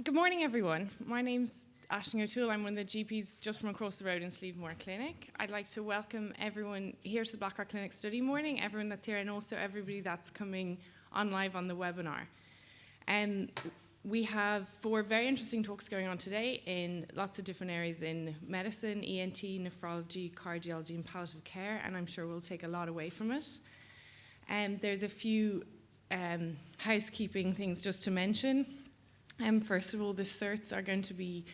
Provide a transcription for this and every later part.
Good morning, everyone. My name's Aisling O'Toole. I'm one of the GPs just from across the road in Slievemore Clinic. I'd like to welcome everyone here to the Blackrock Clinic Study Morning, everyone that's here, and also everybody that's coming on live on the webinar. We have 4 very interesting talks going on today in lots of different areas in medicine, ENT, nephrology, cardiology, and palliative care, and I'm sure we'll take a lot away from it. There's a few housekeeping things just to mention. First of all, the certs are going to be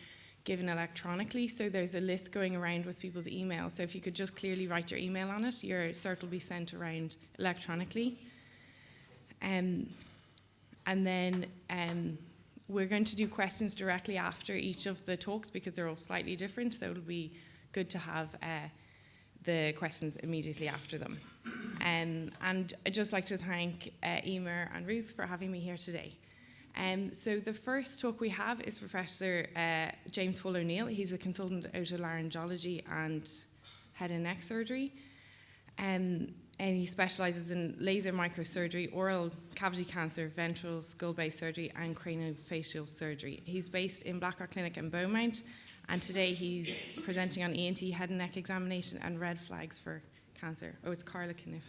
given electronically, so there's a list going around with people's emails. So if you could just clearly write your email on it, your cert will be sent around electronically. And then we're going to do questions directly after each of the talks because they're all slightly different, so it'll be good to have the questions immediately after them. And I'd just like to thank Emer and Ruth for having me here today. So the first talk we have is Professor James Paul O'Neill. He's a consultant otolaryngology and head and neck surgery. And he specializes in laser microsurgery, oral cavity cancer, ventral skull-based surgery, and craniofacial surgery. He's based in Blackrock Clinic in Beaumont, and today he's presenting on ENT head and neck examination and red flags for cancer. Oh, it's Carla Kniff.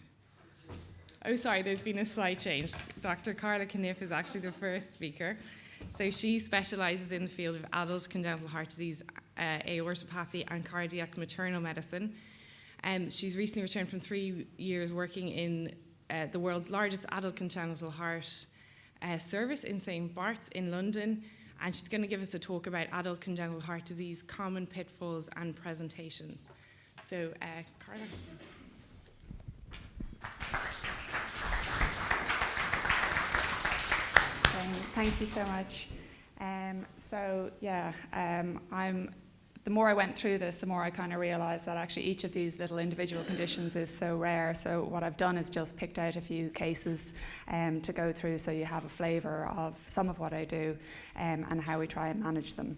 Oh, sorry, there's been a slight change. Dr. Carla Kniff is actually the first speaker. So she specializes in the field of adult congenital heart disease, aortopathy, and cardiac maternal medicine. She's recently returned from 3 years working in the world's largest adult congenital heart service in St. Bart's in London. And she's going to give us a talk about adult congenital heart disease, common pitfalls, and presentations. So, Carla. Thank you so much. The more I went through this, the more I kind of realized that actually each of these little individual conditions is so rare. So what I've done is just picked out a few cases to go through so you have a flavor of some of what I do and how we try and manage them.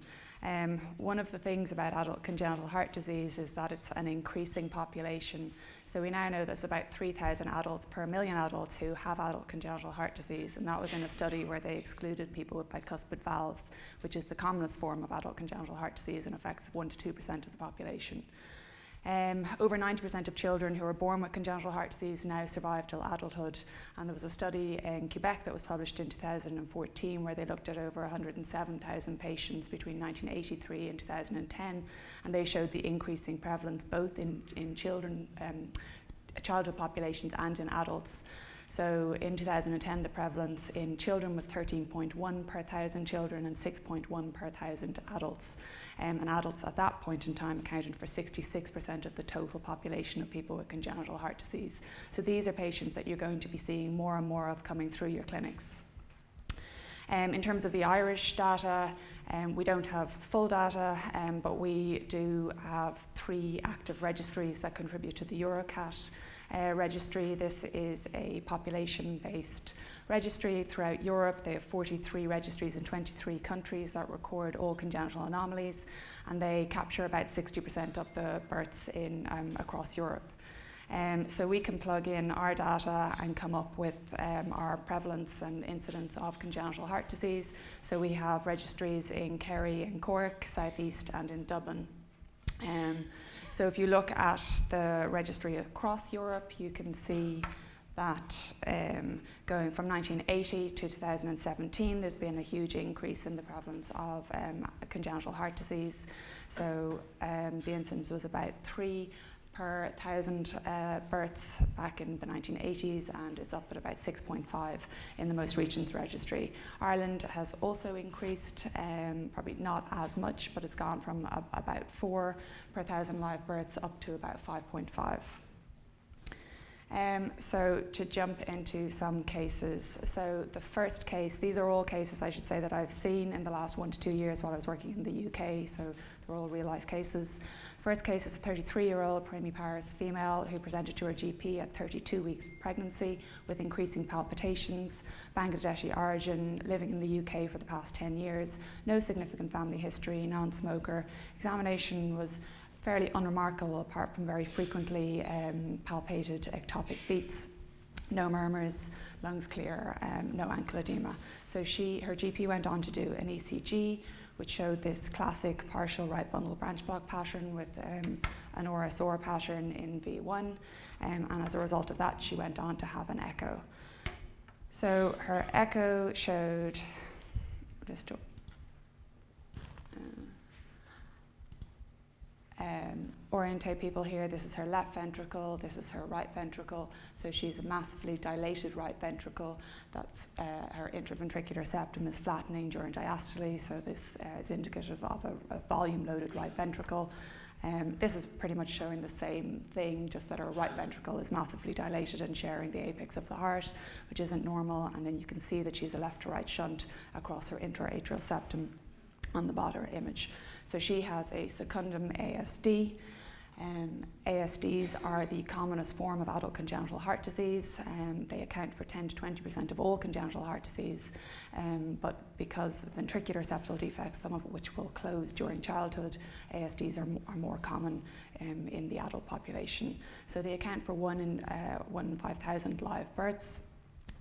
One of the things about adult congenital heart disease is that it's an increasing population. So we now know there's about 3,000 adults per million adults who have adult congenital heart disease, and that was in a study where they excluded people with bicuspid valves, which is the commonest form of adult congenital heart disease and affects 1 to 2% of the population. Over 90% of children who are born with congenital heart disease now survive till adulthood, and there was a study in Quebec that was published in 2014 where they looked at over 107,000 patients between 1983 and 2010, and they showed the increasing prevalence both in children, childhood populations and in adults. So in 2010, the prevalence in children was 13.1 per 1,000 children and 6.1 per 1,000 adults. And adults at that point in time accounted for 66% of the total population of people with congenital heart disease. So these are patients that you're going to be seeing more and more of coming through your clinics. In terms of the Irish data, we don't have full data, but we do have 3 active registries that contribute to the EuroCat registry. This is a population-based registry throughout Europe. They have 43 registries in 23 countries that record all congenital anomalies, and they capture about 60% of the births in across Europe. So we can plug in our data and come up with our prevalence and incidence of congenital heart disease. So we have registries in Kerry and Cork, South East, and in Dublin. So if you look at the registry across Europe, you can see that going from 1980 to 2017, there's been a huge increase in the prevalence of congenital heart disease. So the incidence was about 3 per 1,000 births back in the 1980s, and it's up at about 6.5 in the most recent registry. Ireland has also increased, probably not as much, but it's gone from about 4 per 1,000 live births up to about 5.5. So to jump into some cases. So the first case, these are all cases I should say that I've seen in the last 1 to 2 years while I was working in the UK, so they're all real life cases. First case is a 33-year-old primiparous female who presented to her GP at 32 weeks of pregnancy with increasing palpitations, Bangladeshi origin, living in the UK for the past 10 years, no significant family history, non-smoker. Examination was fairly unremarkable apart from very frequently palpated ectopic beats. no murmurs, lungs clear, no ankle edema. So her GP went on to do an ECG, which showed this classic partial right bundle branch block pattern with an RSR pattern in V1. And as a result of that, she went on to have an echo. So her echo showed, just to orientate people here, this is her left ventricle, this is her right ventricle. So she's a massively dilated right ventricle. That's her intraventricular septum is flattening during diastole, so this is indicative of a volume-loaded right ventricle. This is pretty much showing the same thing, just that her right ventricle is massively dilated and sharing the apex of the heart, which isn't normal. And then you can see that she's a left to right shunt across her intra-atrial septum on the bottom image. So she has a Secundum Asd. ASDs are the commonest form of adult congenital heart disease. They account for 10 to 20% of all congenital heart disease, but because of ventricular septal defects, some of which will close during childhood, ASDs are more common in the adult population. So they account for 1 in 5,000 live births.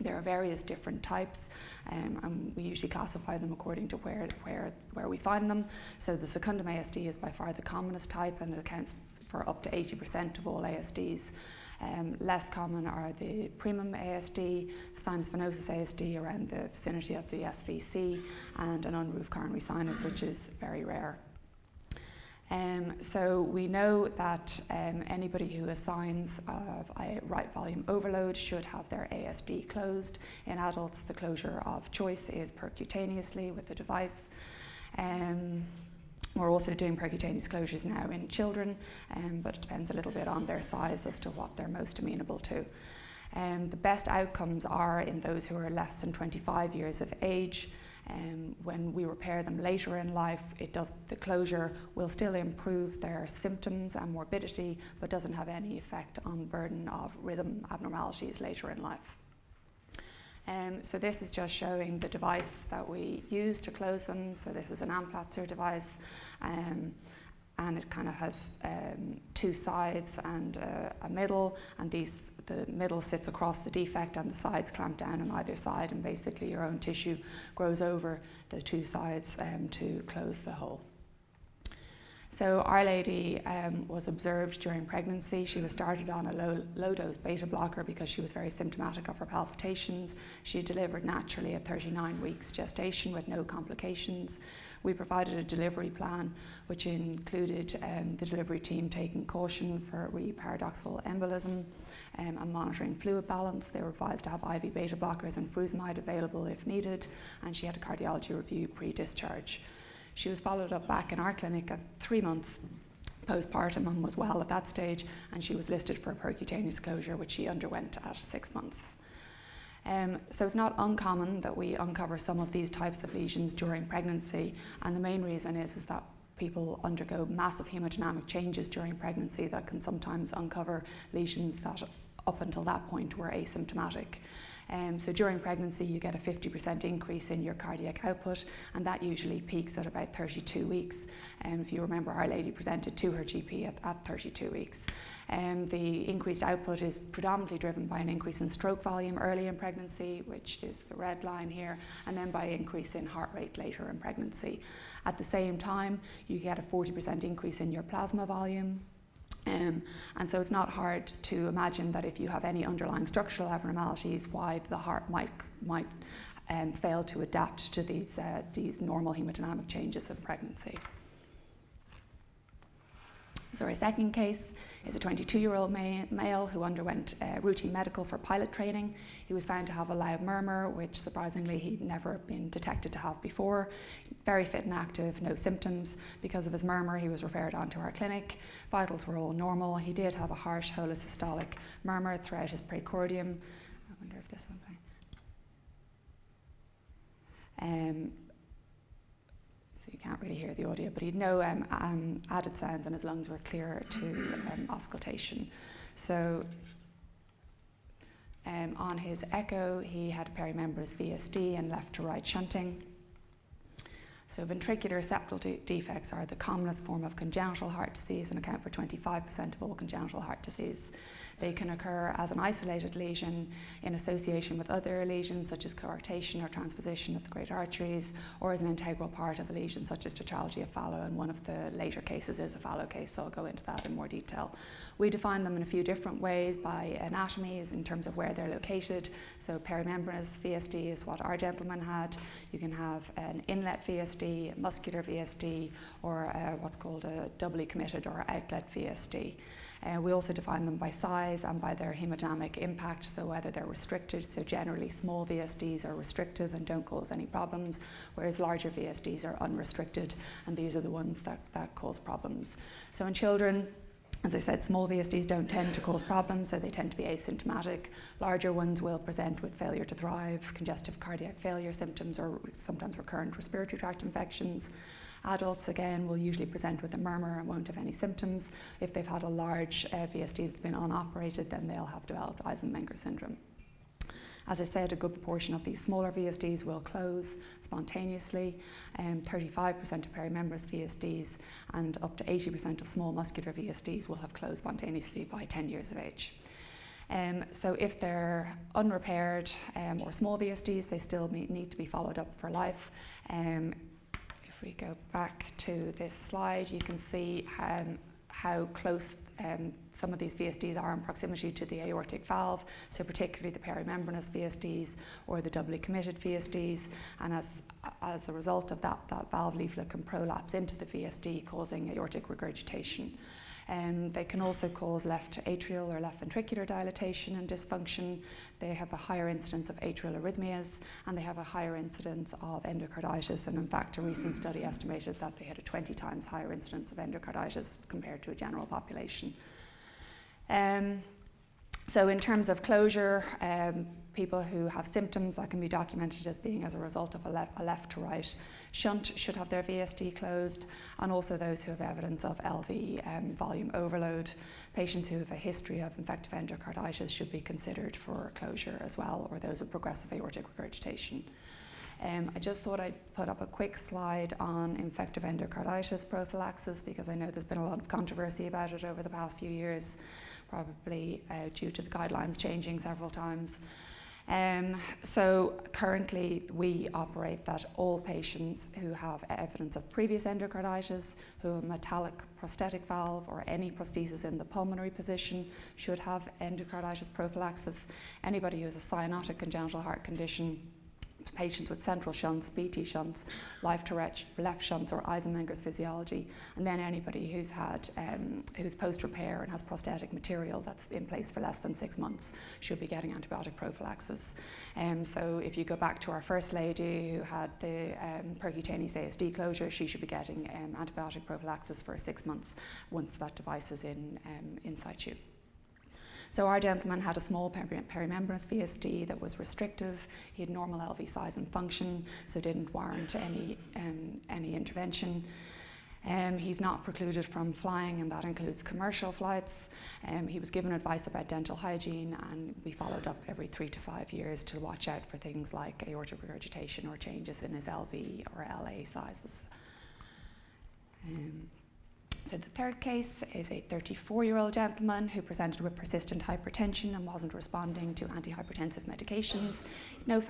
There are various different types, and we usually classify them according to where we find them. So the Secundum Asd is by far the commonest type, and it accounts for up to 80% of all ASDs. Less common are the primum ASD, sinus venosus ASD around the vicinity of the SVC, and an unroofed coronary sinus, which is very rare. So we know that anybody who has signs of a right volume overload should have their ASD closed. In adults, the closure of choice is percutaneously with the device. We're also doing percutaneous closures now in children, but it depends a little bit on their size as to what they're most amenable to. The best outcomes are in those who are less than 25 years of age. When we repair them later in life, the closure will still improve their symptoms and morbidity, but doesn't have any effect on burden of rhythm abnormalities later in life. So this is just showing the device that we use to close them. So this is an Amplitude device, and it kind of has two sides and a middle, and the middle sits across the defect and the sides clamp down on either side, and basically your own tissue grows over the two sides to close the hole. So Our Lady was observed during pregnancy. She was started on a low-dose beta blocker because she was very symptomatic of her palpitations. She delivered naturally at 39 weeks gestation with no complications. We provided a delivery plan which included the delivery team taking caution for paradoxal embolism and monitoring fluid balance. They were advised to have IV beta blockers and furosemide available if needed, and she had a cardiology review pre-discharge. She was followed up back in our clinic at 3 months postpartum and was well at that stage, and she was listed for a percutaneous closure, which she underwent at 6 months. So it's not uncommon that we uncover some of these types of lesions during pregnancy, and the main reason is that people undergo massive hemodynamic changes during pregnancy that can sometimes uncover lesions that up until that point were asymptomatic. So during pregnancy you get a 50% increase in your cardiac output, and that usually peaks at about 32 weeks. If you remember, Our Lady presented to her GP at 32 weeks. The increased output is predominantly driven by an increase in stroke volume early in pregnancy, which is the red line here, and then by an increase in heart rate later in pregnancy. At the same time, you get a 40% increase in your plasma volume. And so it's not hard to imagine that if you have any underlying structural abnormalities, why the heart might fail to adapt to these normal hemodynamic changes in pregnancy. So our second case is a 22-year-old male who underwent routine medical for pilot training. He was found to have a loud murmur, which surprisingly he'd never been detected to have before. Very fit and active, no symptoms. Because of his murmur, he was referred on to our clinic. Vitals were all normal. He did have a harsh holosystolic murmur throughout his precordium. I wonder if this one. So you can't really hear the audio, but he had no added sounds, and his lungs were clear to auscultation. So on his echo, he had perimembranous VSD and left to right shunting. So ventricular septal defects are the commonest form of congenital heart disease and account for 25% of all congenital heart disease. They can occur as an isolated lesion in association with other lesions such as coarctation or transposition of the great arteries, or as an integral part of a lesion such as tetralogy of Fallot, and one of the later cases is a Fallot case, so I'll go into that in more detail. We define them in a few different ways by anatomy, in terms of where they're located. So perimembranous VSD is what our gentleman had. You can have an inlet VSD, a muscular VSD, or what's called a doubly committed or outlet VSD. We also define them by size and by their hemodynamic impact, so whether they're restricted. So generally small VSDs are restrictive and don't cause any problems, whereas larger VSDs are unrestricted, and these are the ones that cause problems. So in children, as I said, small VSDs don't tend to cause problems, so they tend to be asymptomatic. Larger ones will present with failure to thrive, congestive cardiac failure symptoms, or sometimes recurrent respiratory tract infections. Adults, again, will usually present with a murmur and won't have any symptoms. If they've had a large VSD that's been unoperated, then they'll have developed Eisenmenger syndrome. As I said, a good proportion of these smaller VSDs will close spontaneously, 35% of perimembranous VSDs and up to 80% of small muscular VSDs will have closed spontaneously by 10 years of age. So if they're unrepaired or small VSDs, they still need to be followed up for life. If we go back to this slide, you can see how close some of these VSDs are in proximity to the aortic valve, so particularly the perimembranous VSDs or the doubly committed VSDs, and as a result of that valve leaflet can prolapse into the VSD, causing aortic regurgitation. They can also cause left atrial or left ventricular dilatation and dysfunction. They have a higher incidence of atrial arrhythmias, and they have a higher incidence of endocarditis, and in fact a recent study estimated that they had a 20 times higher incidence of endocarditis compared to a general population. So in terms of closure, people who have symptoms that can be documented as being as a result of a left to right shunt should have their VSD closed, and also those who have evidence of LV volume overload. Patients who have a history of infective endocarditis should be considered for closure as well, or those with progressive aortic regurgitation. I just thought I'd put up a quick slide on infective endocarditis prophylaxis, because I know there's been a lot of controversy about it over the past few years, probably due to the guidelines changing several times. So currently we operate that all patients who have evidence of previous endocarditis, who have a metallic prosthetic valve or any prosthesis in the pulmonary position should have endocarditis prophylaxis. Anybody who has a cyanotic congenital heart condition, patients with central shunts, BT shunts, left shunts or Eisenmenger's physiology, and then anybody who's had who's post-repair and has prosthetic material that's in place for less than 6 months should be getting antibiotic prophylaxis. So if you go back to our first lady who had the percutaneous ASD closure, she should be getting antibiotic prophylaxis for 6 months once that device is in situ. So our gentleman had a small perimembranous VSD that was restrictive. He had normal LV size and function, so didn't warrant any intervention. He's not precluded from flying, and that includes commercial flights. He was given advice about dental hygiene, and we followed up every 3 to 5 years to watch out for things like aortic regurgitation or changes in his LV or LA sizes. So the third case is a 34-year-old gentleman who presented with persistent hypertension and wasn't responding to antihypertensive medications. No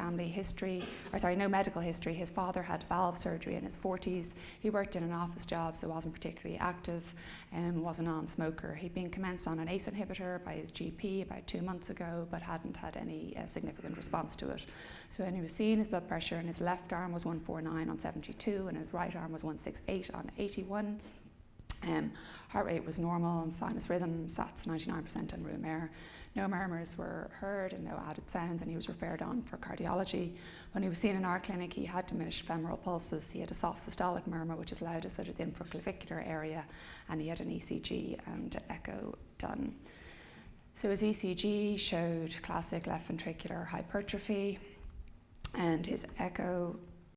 medical history. His father had valve surgery in his 40s. He worked in an office job, so wasn't particularly active, and was a non-smoker. He'd been commenced on an ACE inhibitor by his GP about 2 months ago, but hadn't had any significant response to it. So when he was seen, his blood pressure in his left arm was 149 on 72, and his right arm was 168 on 81. Heart rate was normal, and sinus rhythm, SATs 99% and room air. No murmurs were heard and no added sounds, and he was referred on for cardiology. When he was seen in our clinic, he had diminished femoral pulses. He had a soft systolic murmur, which is loudest at his infraclavicular area, and he had an ECG and echo done. So his ECG showed classic left ventricular hypertrophy, and his echo